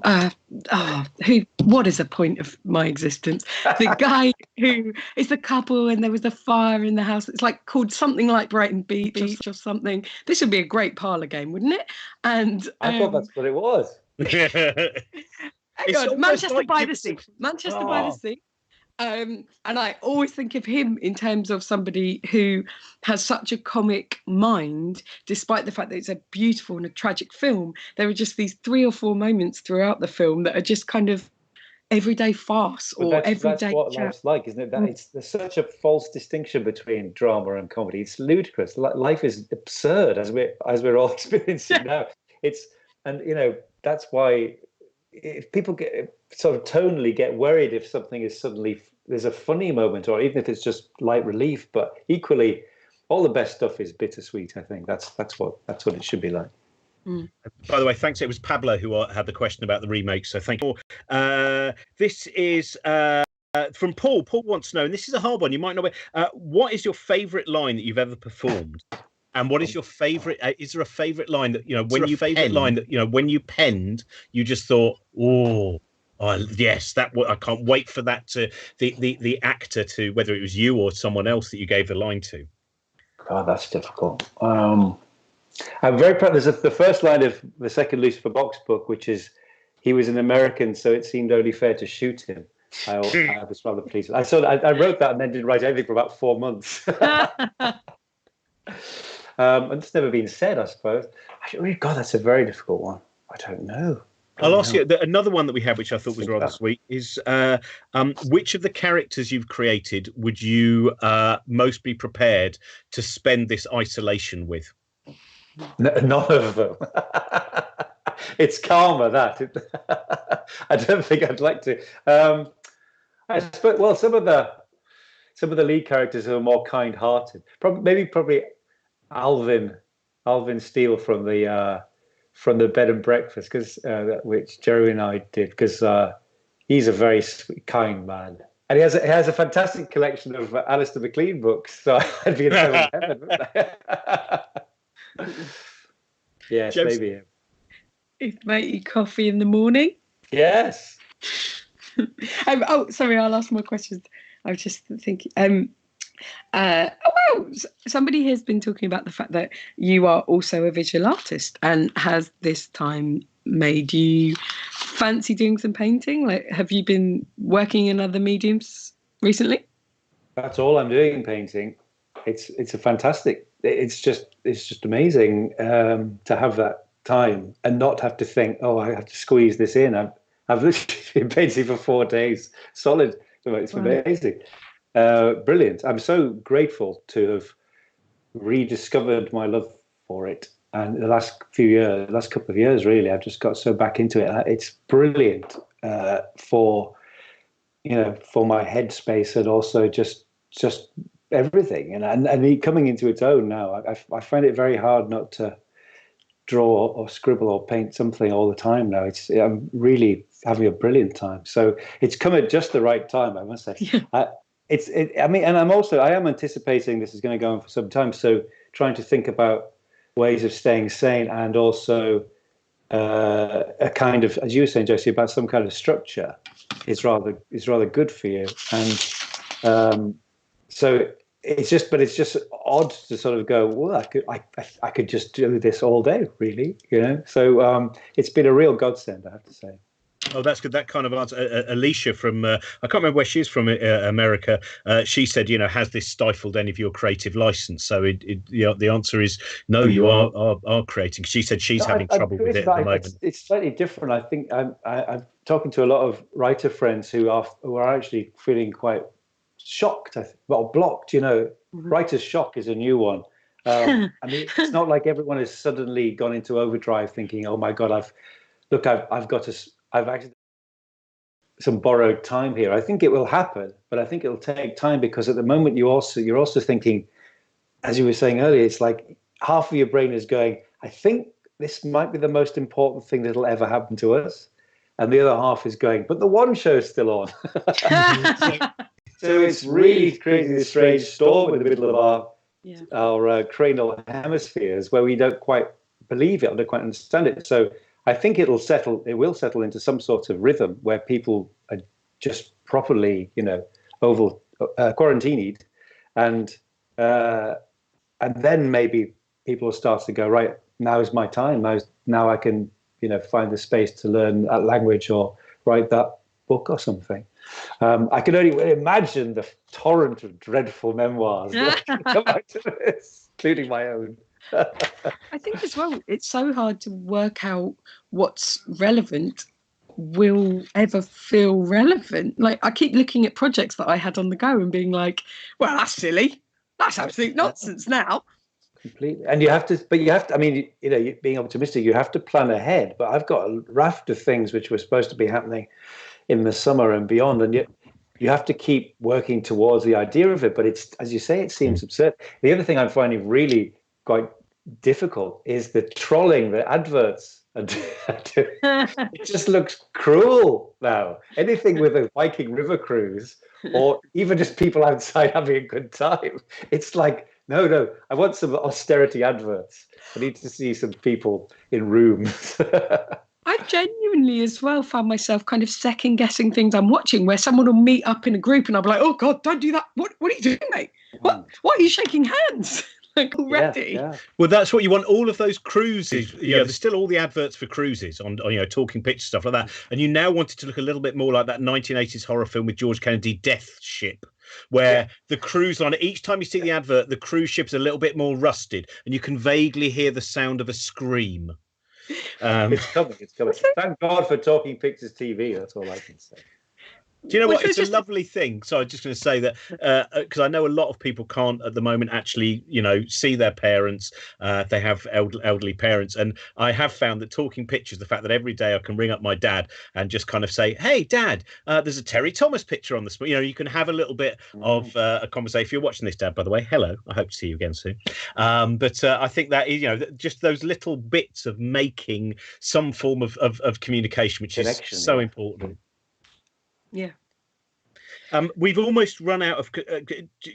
What is the point of my existence? The guy who is the couple, and there was a fire in the house. It's like called something like Brighton Beach or something. This would be a great parlour game, wouldn't it? And I thought that's what it was. Manchester by the Sea. Manchester by the Sea. And I always think of him in terms of somebody who has such a comic mind, despite the fact that it's a beautiful and a tragic film. There are just these 3 or 4 moments throughout the film that are just kind of everyday farce everyday. That's what life's like, isn't it? There's such a false distinction between drama and comedy. It's ludicrous. Life is absurd, as we're all experiencing now. That's why. If people get sort of tonally get worried if something is suddenly there's a funny moment, or even if it's just light relief, but equally all the best stuff is bittersweet. I think that's what it should be like. By the way, thanks. It was Pablo who had the question about the remake, so thank you. This is from Paul. Paul wants to know, and this is a hard one, you might know, what is your favourite line that you've ever performed? And what is your favourite? Is there a favourite line that when you penned, you just thought, yes, I can't wait for that to the actor to, whether it was you or someone else that you gave the line to. God, that's difficult. I'm very proud. There's the first line of the second Lucifer Box book, which is, he was an American, so it seemed only fair to shoot him. I was rather pleased. I wrote that and then didn't write anything for about 4 months. And it's never been said, I suppose. God, that's a very difficult one. I don't know. I'll ask you another one that we have, which I thought was rather sweet, is which of the characters you've created would you most be prepared to spend this isolation with? None of them. It's karma, that. I don't think I'd like to. I suppose. Well, some of the lead characters are more kind-hearted. Probably Alvin Steele from the bed and breakfast, which Jerry and I did, because he's a very sweet, kind man, and he has a fantastic collection of Alistair MacLean books. So I'd be in heaven, wouldn't I? Yes, Josie. maybe him. He'd make you coffee in the morning. Yes. Sorry, I'll ask more questions. I was just thinking. Somebody has been talking about the fact that you are also a visual artist, and has this time made you fancy doing some painting? Like, have you been working in other mediums recently? That's all I'm doing, painting. It's a fantastic. It's just amazing to have that time and not have to think, oh, I have to squeeze this in. I've literally been painting for 4 days solid. It's amazing. Brilliant. I'm so grateful to have rediscovered my love for it. And the last couple of years, really, I've just got so back into it. It's brilliant for my headspace, and also just everything. And coming into its own now, I find it very hard not to draw or scribble or paint something all the time now. I'm really having a brilliant time. So it's come at just the right time, I must say. Yeah. I am anticipating this is going to go on for some time. So trying to think about ways of staying sane, and also a kind of, as you were saying, Josie, about some kind of structure is rather good for you. And so it's just odd to sort of go, well, I could just do this all day, really, So it's been a real godsend, I have to say. Oh, that's good. That kind of answer. Alicia from, I can't remember where she is from, America. She said, has this stifled any of your creative license? So the answer is no, you are creating. She said she's having trouble with it at the moment. It's slightly different. I think I'm talking to a lot of writer friends who are actually feeling quite shocked, blocked. Writer's shock is a new one. It's not like everyone has suddenly gone into overdrive thinking, oh my God, I've actually some borrowed time here. I think it will happen, but I think it'll take time, because at the moment you're also thinking, as you were saying earlier, it's like half of your brain is going, I think this might be the most important thing that'll ever happen to us, and the other half is going, but the one show's still on. So it's really creating this strange storm in the middle of our cranial hemispheres, where we don't quite believe it or don't quite understand it. So I think it will settle into some sort of rhythm where people are just properly, quarantined, and then maybe people will start to go, right, now is my time. Now I can, find the space to learn that language or write that book or something. I can only imagine the torrent of dreadful memoirs that come out of this, including my own. I think as well, it's so hard to work out what's relevant will ever feel relevant. Like, I keep looking at projects that I had on the go and being like, well, that's silly. That's absolute nonsense now. Completely. And you have to, being optimistic, you have to plan ahead. But I've got a raft of things which were supposed to be happening in the summer and beyond. And yet you have to keep working towards the idea of it. But it's, as you say, it seems absurd. The other thing I'm finding really quite difficult is the trolling, the adverts. It just looks cruel now. Anything with a Viking river cruise, or even just people outside having a good time, it's like, no, I want some austerity adverts. I need to see some people in rooms. I genuinely as well found myself kind of second guessing things I'm watching, where someone will meet up in a group and I'll be like, oh God, don't do that. What are you doing, mate? Why are you shaking hands? already. Yeah. Well, that's what you want. All of those cruises. There's still all the adverts for cruises on talking picture stuff like that. And you now want it to look a little bit more like that 1980s horror film with George Kennedy, Death Ship, where the cruise line, each time you see the advert, the cruise ship's a little bit more rusted, and you can vaguely hear the sound of a scream. It's coming. Thank God for Talking Pictures TV. That's all I can say. Do you know what? It's a lovely thing. So I'm just going to say that because I know a lot of people can't at the moment actually, see their parents. They have elderly parents, and I have found that Talking Pictures, the fact that every day I can ring up my dad and just kind of say, "Hey, Dad, there's a Terry Thomas picture on the screen." You can have a little bit of a conversation. If you're watching this, Dad, by the way, hello. I hope to see you again soon. But I think that is, just those little bits of making some form of communication, which is so important. Yeah. We've almost run out of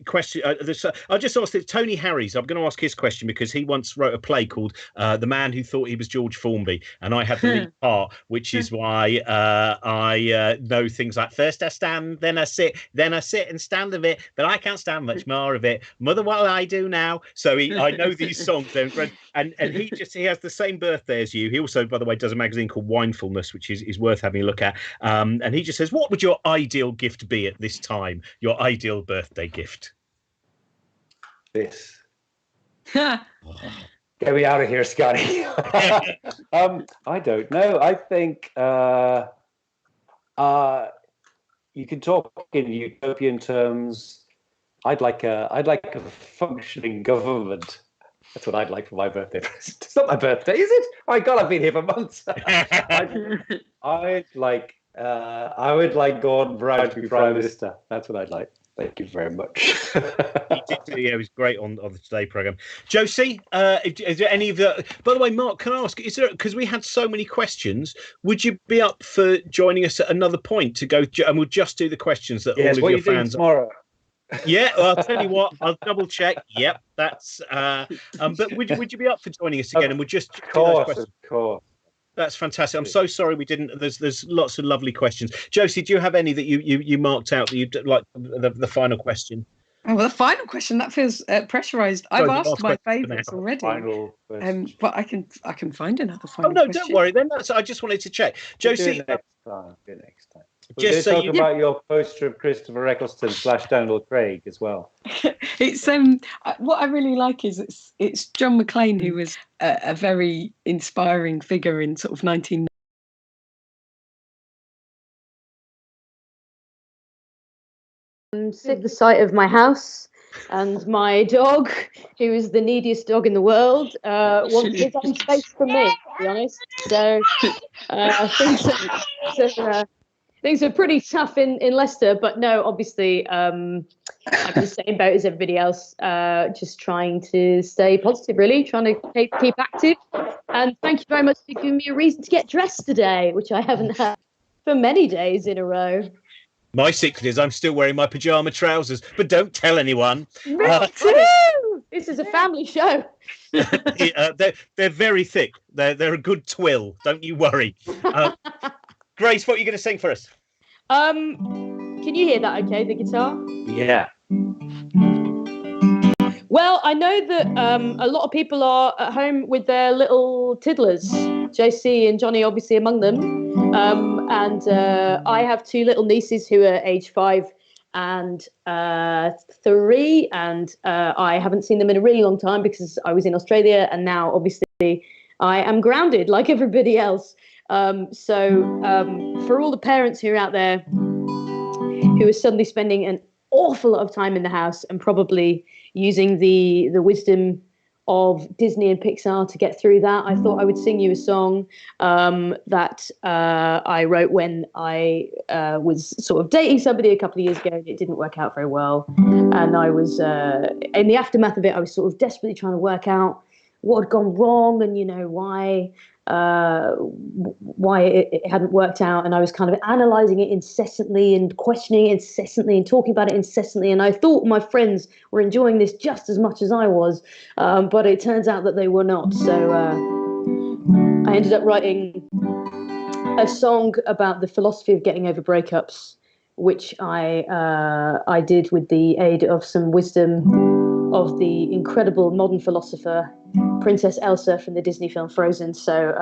questions. I'll just ask Tony Harries. I'm going to ask his question because he once wrote a play called "The Man Who Thought He Was George Formby," and I had the lead part, which is why I know things like first I stand, then I sit and stand a bit, but I can't stand much more of it. Mother, what I do now? So I know these songs, and he has the same birthday as you. He also, by the way, does a magazine called Winefulness, which is worth having a look at. And he just says, "What would your ideal gift be at this time? Your ideal birthday gift?" This. Get me out of here, Scotty. I don't know. I think you can talk in utopian terms. I'd like a functioning government. That's what I'd like for my birthday present. It's not my birthday, is it? Oh my God, I've been here for months. I would like Gordon Brown to be Prime Minister. That's what I'd like. Thank you very much. He was great on the Today programme. Josie, is there any of the... By the way, Mark, can I ask, is there, because we had so many questions, would you be up for joining us at another point to go, and we'll just do the questions that all of your fans... tomorrow? Yeah, well, I'll tell you what, I'll double check. Yep, that's... but would you be up for joining us again? And we'll just... Of course. That's fantastic. I'm so sorry we didn't. There's lots of lovely questions. Josie, do you have any that you marked out that you'd like the final question? Oh, well, the final question, that feels pressurized. I've asked my favourites already, but I can find another final question. Oh no, don't worry. Then I just wanted to check. Josie, do it next time. Just talk about your poster of Christopher Eccleston / Daniel Craig as well. It's what I really like is it's John McClane, who was a very inspiring figure in sort of 19. At the site of my house, and my dog, who is the neediest dog in the world, wants his own space from me, to be honest. So things are pretty tough in Leicester, but no, obviously I'm the same boat as everybody else, just trying to stay positive, really, trying to keep active. And thank you very much for giving me a reason to get dressed today, which I haven't had for many days in a row. My secret is I'm still wearing my pyjama trousers, but don't tell anyone. This is a family show. They're very thick. They're a good twill. Don't you worry. Grace, what are you going to sing for us? Can you hear that okay, the guitar? Yeah. Well, I know that a lot of people are at home with their little tiddlers, Josie and Johnny obviously among them. And I have two little nieces who are age 5 and 3, and I haven't seen them in a really long time because I was in Australia, and now obviously I am grounded like everybody else. So for all the parents who are out there who are suddenly spending an awful lot of time in the house and probably using the wisdom of Disney and Pixar to get through that, I thought I would sing you a song that I wrote when I was sort of dating somebody a couple of years ago, and it didn't work out very well. And I was in the aftermath of it, I was sort of desperately trying to work out what had gone wrong and, you know, why it hadn't worked out. And I was kind of analysing it incessantly and questioning it incessantly and talking about it incessantly. And I thought my friends were enjoying this just as much as I was, but it turns out that they were not. So I ended up writing a song about the philosophy of getting over breakups, which I did with the aid of some wisdom of the incredible modern philosopher Princess Elsa from the Disney film Frozen. So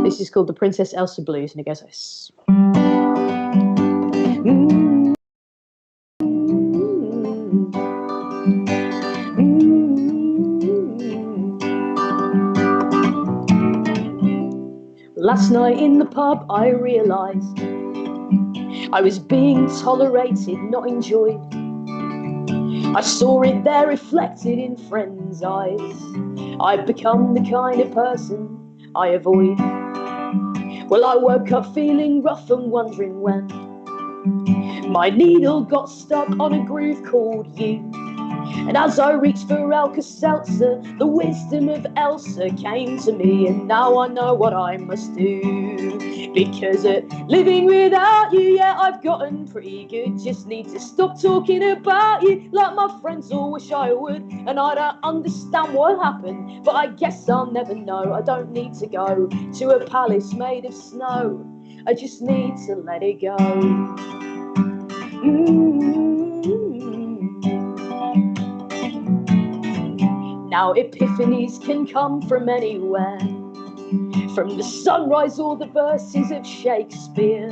this is called the Princess Elsa Blues, and it goes like this. Last night in the pub I realised I was being tolerated, not enjoyed. I saw it there reflected in friends' eyes. I've become the kind of person I avoid. Well, I woke up feeling rough and wondering when my needle got stuck on a groove called you. And as I reached for Alka-Seltzer, the wisdom of Elsa came to me, and now I know what I must do. Because living without you, yeah, I've gotten pretty good. Just need to stop talking about you like my friends all wish I would. And I don't understand what happened, but I guess I'll never know. I don't need to go to a palace made of snow. I just need to let it go. Now epiphanies can come from anywhere, from the sunrise or the verses of Shakespeare.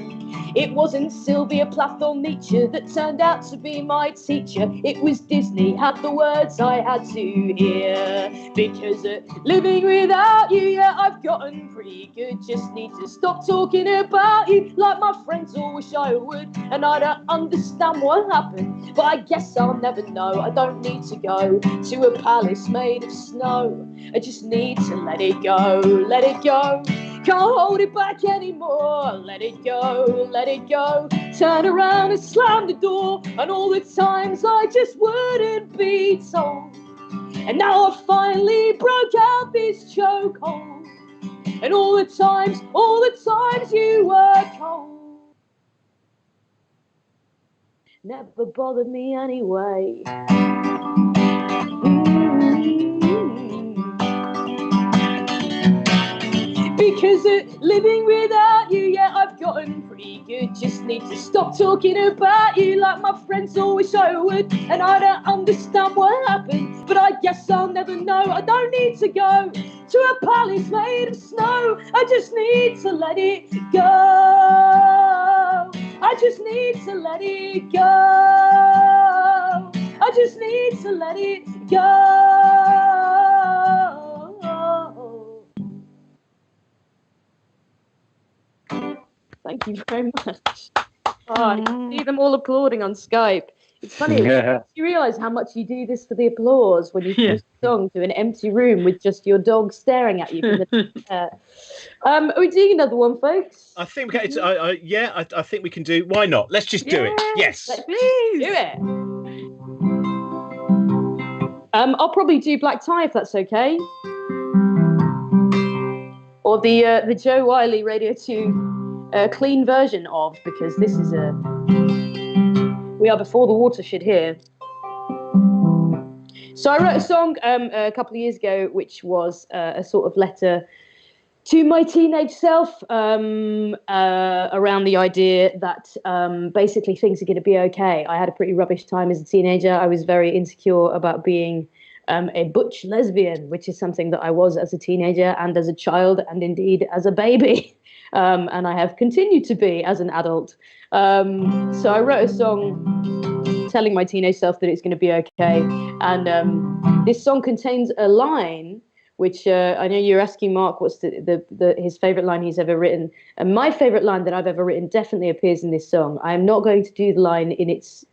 It wasn't Sylvia Plath or Nietzsche that turned out to be my teacher. It was Disney, had the words I had to hear. Because living without you, yeah, I've gotten pretty good. Just need to stop talking about you like my friends all wish I would. And I don't understand what happened, but I guess I'll never know. I don't need to go to a palace made of snow. I just need to let it go, let it go. Can't hold it back anymore. Let it go, let it go. Turn around and slam the door. And all the times I just wouldn't be told. And now I finally broke out this chokehold. And all the times you were cold never bothered me anyway. Because living without you, yeah, I've gotten pretty good. Just need to stop talking about you like my friends all wish I would. And I don't understand what happened, but I guess I'll never know. I don't need to go to a palace made of snow. I just need to let it go. I just need to let it go. I just need to let it go. Thank you very much. Oh, I can see them all applauding on Skype. It's funny. Yeah. You realise how much you do this for the applause when you finish the song to an empty room with just your dog staring at you from the Are we doing another one, folks? I think we can. I think we can do. Why not? Let's just do it. Yes. Please do it. I'll probably do Black Tie if that's okay. Or the Joe Wiley Radio 2 clean version of, because this is we are before the watershed here. So I wrote a song a couple of years ago, which was a sort of letter to my teenage self around the idea that basically things are going to be okay. I had a pretty rubbish time as a teenager. I was very insecure about being a butch lesbian, which is something that I was as a teenager and as a child and indeed as a baby. And I have continued to be as an adult. So I wrote a song telling my teenage self that it's going to be okay. And this song contains a line, which I know you're asking Mark what's his favourite line he's ever written. And my favourite line that I've ever written definitely appears in this song. I am not going to do the line in its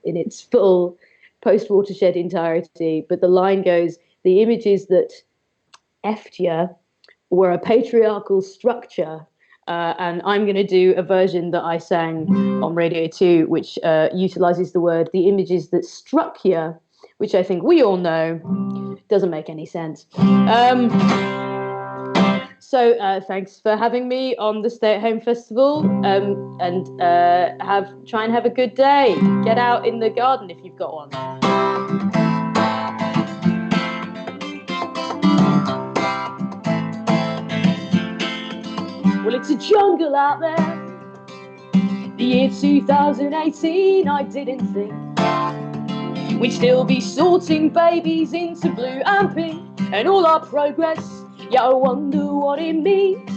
full post-watershed entirety, but the line goes, "The images that effed ya were a patriarchal structure." And I'm going to do a version that I sang on Radio 2, which utilises the word "the images that struck ya," which I think we all know doesn't make any sense. So thanks for having me on the Stay at Home Festival, and try and have a good day. Get out in the garden if you've got one. Well, it's a jungle out there. The year 2018, I didn't think we'd still be sorting babies into blue and pink and all our progress. Yeah, I wonder what it means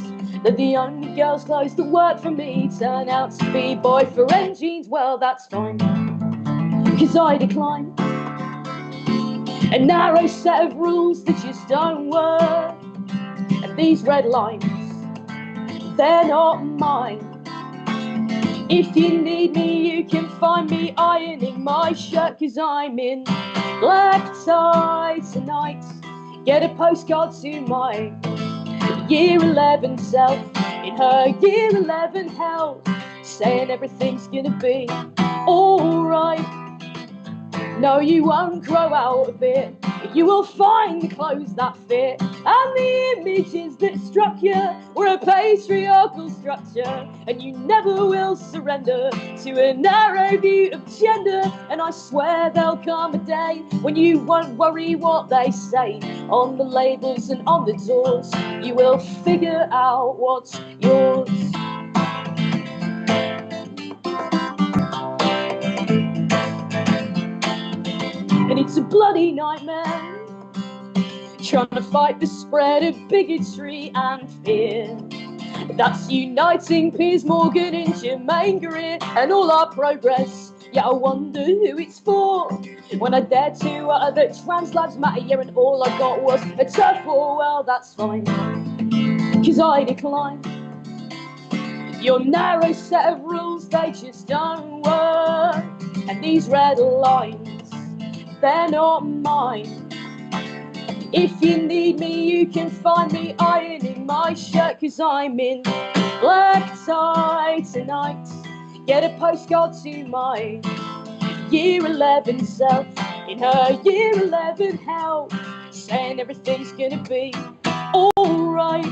that the only girls' clothes that work for me turn out to be boyfriend jeans. Well, that's fine, because I decline a narrow set of rules that just don't work. And these red lines, they're not mine. If you need me, you can find me ironing my shirt, 'cause I'm in black tie tonight. Get a postcard to my year 11 self in her year 11 hell, saying everything's gonna be alright. No, you won't grow out of it, but you will find the clothes that fit. And the images that struck you were a patriarchal structure, and you never will surrender to a narrow view of gender. And I swear there'll come a day when you won't worry what they say on the labels and on the doors. You will figure out what's yours. And it's a bloody nightmare, trying to fight the spread of bigotry and fear that's uniting Piers Morgan and Jermaine Greer and all our progress. Yeah, I wonder who it's for when I dare to utter that trans lives matter. Yeah, and all I got was a turf war. Well, that's fine, 'cause I decline your narrow set of rules. They just don't work. And these red lines, they're not mine. If you need me, you can find me ironing my shirt, 'cause I'm in black tie tonight. Get a postcard to my year 11 self in her year 11 hell, saying everything's gonna be alright.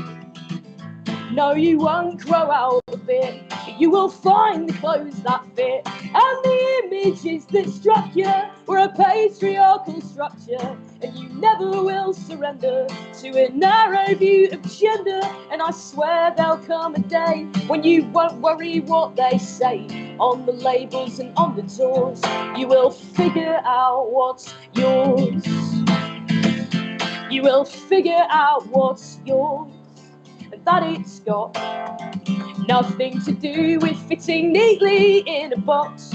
No, you won't grow out of it, but you will find the clothes that fit. And the images that struck you were a patriarchal structure, and you never will surrender to a narrow view of gender. And I swear there'll come a day when you won't worry what they say on the labels and on the doors. You will figure out what's yours. You will figure out what's yours. That it's got nothing to do with fitting neatly in a box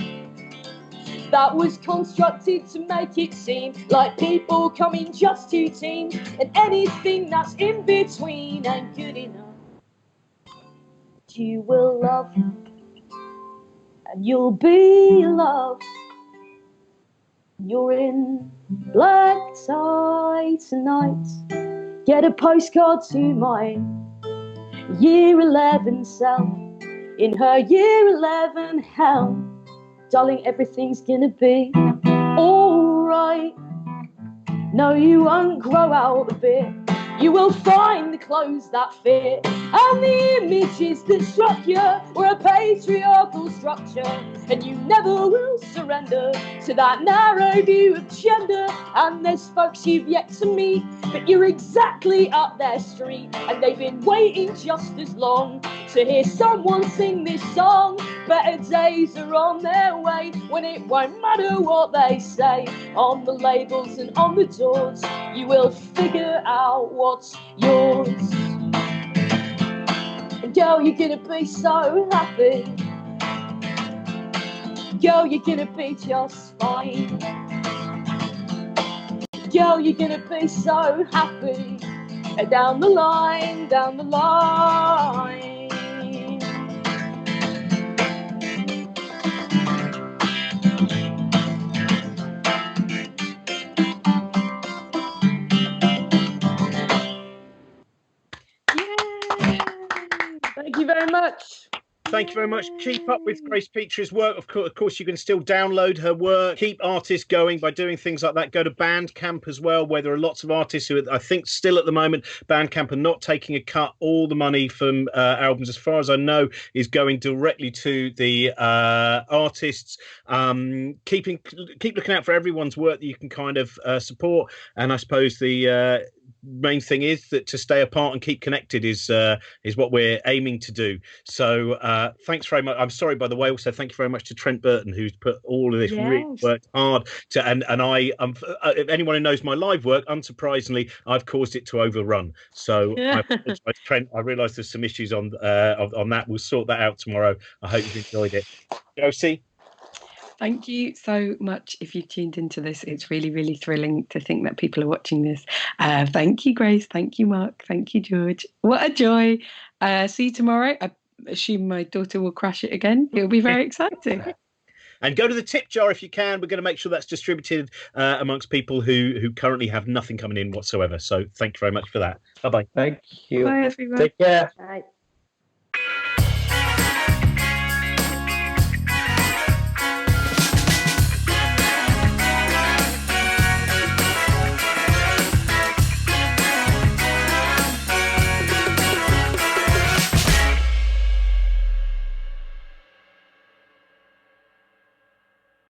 that was constructed to make it seem like people come in just two teams, and anything that's in between ain't good enough. You will love and you'll be loved. You're in black tie tonight. Get a postcard to my year 11 self in her year 11 hell. Darling, everything's gonna be alright. No, you won't grow out of it. You will find the clothes that fit. And the images that struck you were a patriarchal structure, and you never will surrender to that narrow view of gender. And there's folks you've yet to meet, but you're exactly up their street, and they've been waiting just as long to hear someone sing this song. Better days are on their way when it won't matter what they say on the labels and on the doors. You will figure out what's yours. And girl, you're gonna be so happy. Girl, you're gonna be just fine. Girl, you're gonna be so happy. Down the line, down the line. Thank you very much. Thank you very much. Keep up with Grace Petrie's work. Of course, you can still download her work. Keep artists going by doing things like that. Go to Bandcamp as well, where there are lots of artists who I think still at the moment, Bandcamp are not taking a cut. All the money from albums, as far as I know, is going directly to the artists. Keep looking out for everyone's work that you can kind of support. And I suppose the main thing is that to stay apart and keep connected is what we're aiming to do. So thanks very much. I'm sorry, by the way. Also, thank you very much to Trent Burton, who's put all of this really worked hard to. And I, if anyone who knows my live work, unsurprisingly, I've caused it to overrun. So I apologize, Trent. I realise there's some issues on that. We'll sort that out tomorrow. I hope you've enjoyed it. Josie? Thank you so much. If you've tuned into this, it's really, really thrilling to think that people are watching this. Thank you, Grace. Thank you, Mark. Thank you, George. What a joy. See you tomorrow. I assume my daughter will crash it again. It'll be very exciting. And go to the tip jar if you can. We're going to make sure that's distributed amongst people who currently have nothing coming in whatsoever. So thank you very much for that. Bye-bye. Thank you. Bye, everyone. Take care. Right.